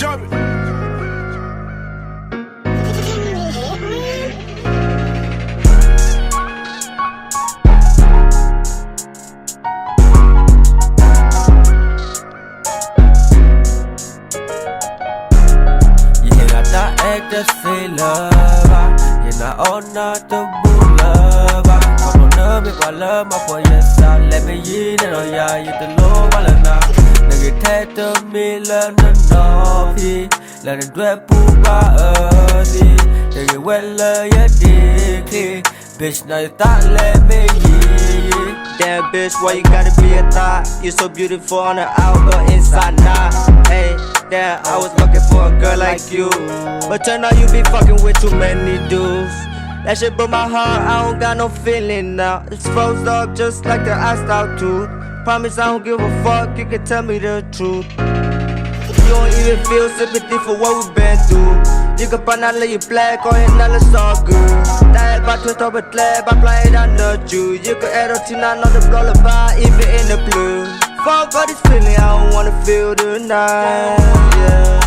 jump it. The sailor, you're not on not the buller. I'm gonna make my love my boy, yes, I let me in and oh yeah, you the low balana. Nigga, take the million and nothing. Let it drip by early. Nigga, well, you're dicky. Bitch, now you thought let me in. Damn bitch, why you gotta be a thought? You so beautiful on the out but inside nah. Hey, damn, I was looking for a girl like you, but turn out you be fucking with too many dudes. That shit broke my heart, I don't got no feeling now. It's froze up just like the iced out tooth. Promise I don't give a fuck, you can tell me the truth. You don't even feel sympathy for what we've been through. You can find out you black or and it's all good. That by twist over clap, I play it under you. You can add a teen, I know the lullaby, even in the blue. Fuck all this feeling, I don't wanna feel tonight, yeah.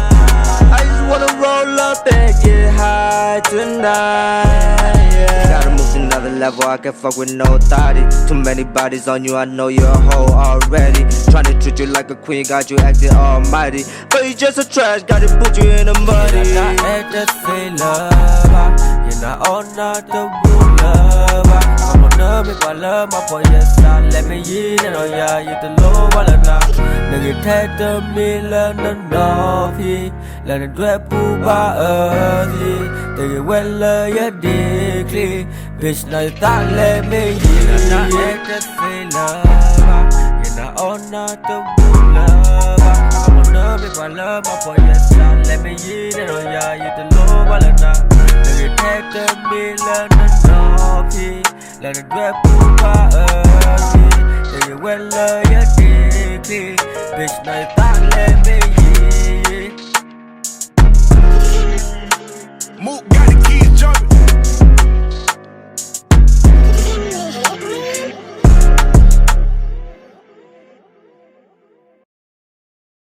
I just wanna roll up and get high tonight, yeah. Gotta move to another level, I can fuck with no thotty. Too many bodies on you, I know you're a hoe already. Tryna treat you like a queen, got you acting almighty, but you just a trash, gotta put you in the muddy. You're not the sailor, you're not on not the ruler. I'm gonna make my love my boy, yes, I let me in and oh yeah, you the low balana. Nigga, take the million and nothing. Let it drip by early. Nigga, well, you're dicky. Bitch, now you thought let me in. You're not the sailor, you're not on not the ruler. I'm gonna make my love my boy, yes, I let me in and oh yeah, you the low balana. Nigga, take the million and nothing. Let it drip by early. Nigga, well, you're dicky. Bitch, now you thought let me